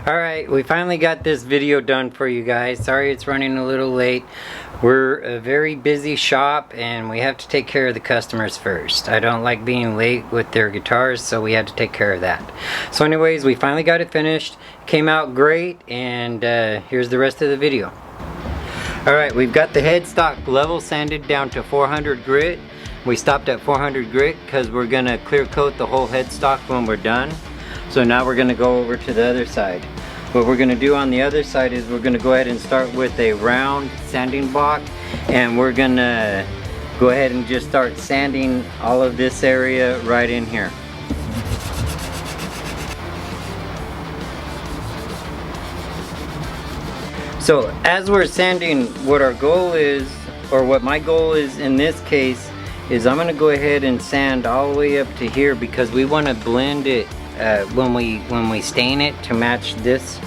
Alright, we finally got this video done for you guys. Sorry it's running a little late. We're a very busy shop and we have to take care of the customers first. I don't like being late with their guitars, so we had to take care of that. So anyways, we finally got it finished. Came out great, and here's the rest of the video. Alright, we've got the headstock level sanded down to 400 grit. We stopped at 400 grit because we're going to clear coat the whole headstock when we're done. So now we're going to go over to the other side. What we're going to do on the other side is we're going to go ahead and start with a round sanding block, and we're going to go ahead and just start sanding all of this area right in here. So as we're sanding, what our goal is, or what my goal is in this case, is I'm going to go ahead and sand all the way up to here because we want to blend it when we stain it to match this.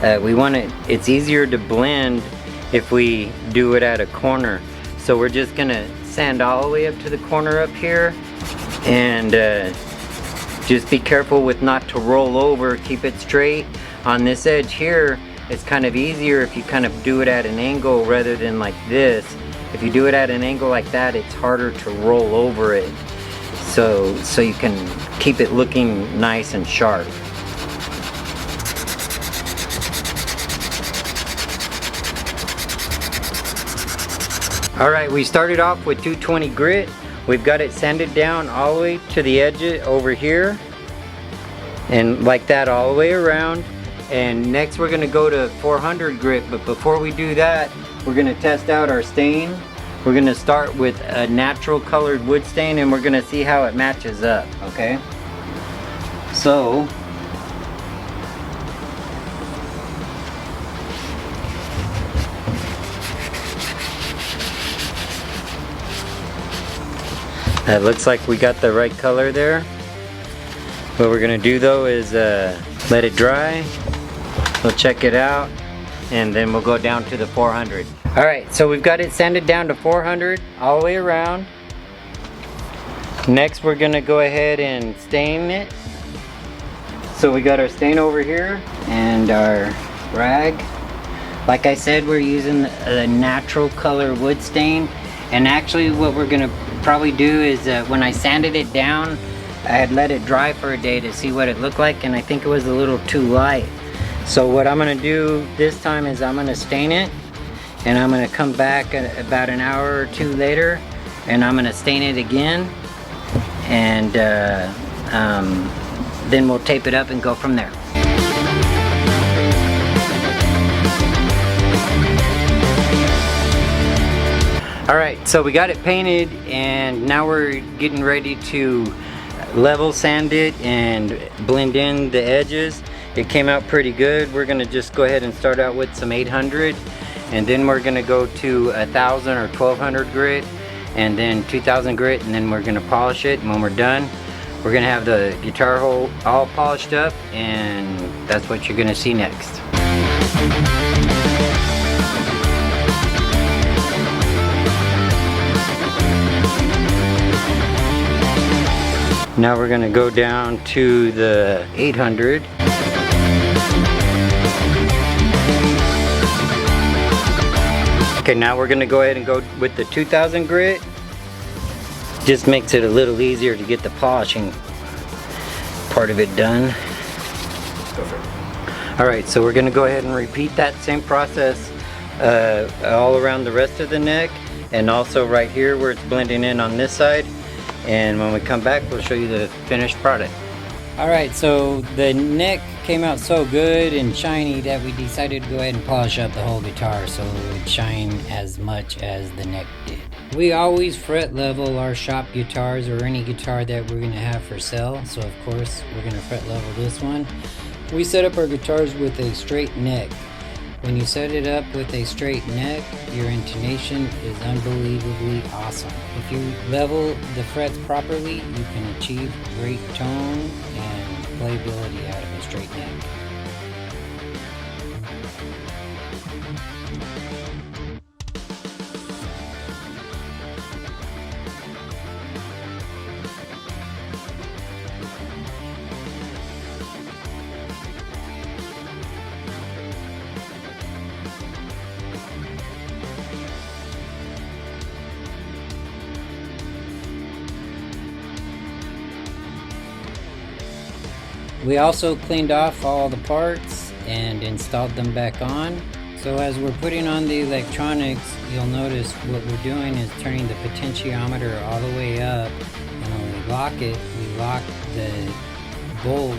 It's easier to blend if we do it at a corner. So we're just gonna sand all the way up to the corner up here, and just be careful with not to roll over. Keep it straight. On this edge here, it's kind of easier if you kind of do it at an angle rather than like this. If you do it at an angle like that, it's harder to roll over it. So you can keep it looking nice and sharp. Alright, we started off with 220 grit. We've got it sanded down all the way to the edge over here, and like that all the way around. And next we're going to go to 400 grit, but before we do that, we're going to test out our stain. We're going to start with a natural colored wood stain, and we're going to see how it matches up, okay? So it looks like we got the right color there. What we're going to do though is let it dry. We'll check it out, and then we'll go down to the 400. Alright, so we've got it sanded down to 400 all the way around. Next we're going to go ahead and stain it. So we got our stain over here and our rag. Like I said, we're using a natural color wood stain. And actually what we're going to probably do is when I sanded it down, I had let it dry for a day to see what it looked like, and I think it was a little too light. So what I'm going to do this time is I'm going to stain it, and I'm going to come back about an hour or two later, and I'm going to stain it again, and then we'll tape it up and go from there. Alright, so we got it painted, and now we're getting ready to level sand it and blend in the edges. It came out pretty good. We're going to just go ahead and start out with some 800, and then we're going to go to 1000 or 1200 grit, and then 2000 grit, and then we're going to polish it. And when we're done, we're going to have the guitar hole all polished up, and that's what you're going to see next. Now we're going to go down to the 800. Okay, now we're going to go ahead and go with the 2000 grit. Just makes it a little easier to get the polishing part of it done. Alright, so we're going to go ahead and repeat that same process all around the rest of the neck, and also right here where it's blending in on this side. And when we come back, we'll show you the finished product. Alright, so the neck came out so good and shiny that we decided to go ahead and polish up the whole guitar so it would shine as much as the neck did. We always fret level our shop guitars, or any guitar that we're going to have for sale. So of course we're going to fret level this one. We set up our guitars with a straight neck. When you set it up with a straight neck, your intonation is unbelievably awesome. If you level the frets properly, you can achieve great tone and playability out of a straight neck. We also cleaned off all the parts and installed them back on. So as we're putting on the electronics, you'll notice what we're doing is turning the potentiometer all the way up, and when we lock it, we lock the bolt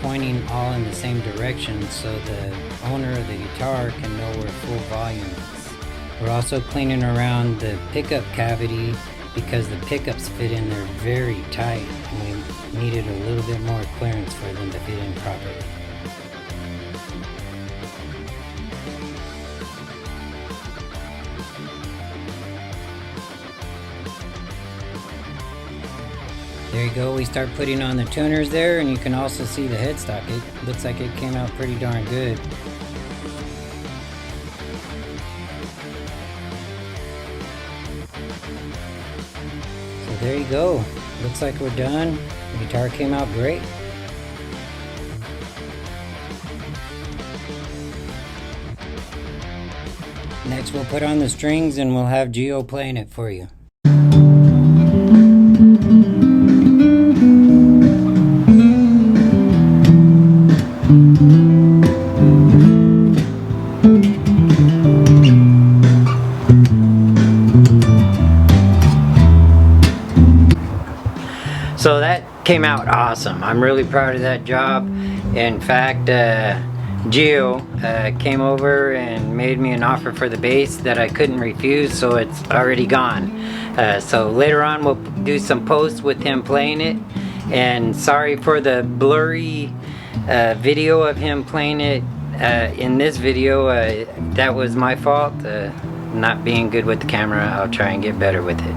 pointing all in the same direction so the owner of the guitar can know where full volume is. We're also cleaning around the pickup cavity because the pickups fit in there very tight and we needed a little bit more clearance for them to fit in properly. There you go, we start putting on the tuners there, and you can also see the headstock. It looks like it came out pretty darn good. So there you go, looks like we're done. The guitar came out great. Next we'll put on the strings and we'll have Gio playing it for you. So that came out awesome. I'm really proud of that job. In fact, Gio came over and made me an offer for the bass that I couldn't refuse, so it's already gone. So later on we'll do some posts with him playing it. And sorry for the blurry video of him playing it in this video. That was my fault, not being good with the camera. I'll try and get better with it.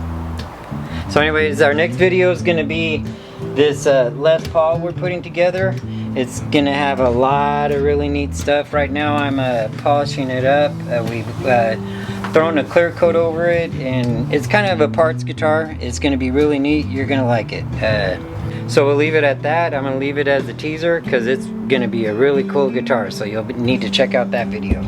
So anyways, our next video is going to be this Les Paul we're putting together. It's going to have a lot of really neat stuff. Right now I'm polishing it up. We've thrown a clear coat over it, and it's kind of a parts guitar. It's going to be really neat. You're going to like it. So we'll leave it at that. I'm going to leave it as a teaser because it's going to be a really cool guitar. So you'll need to check out that video.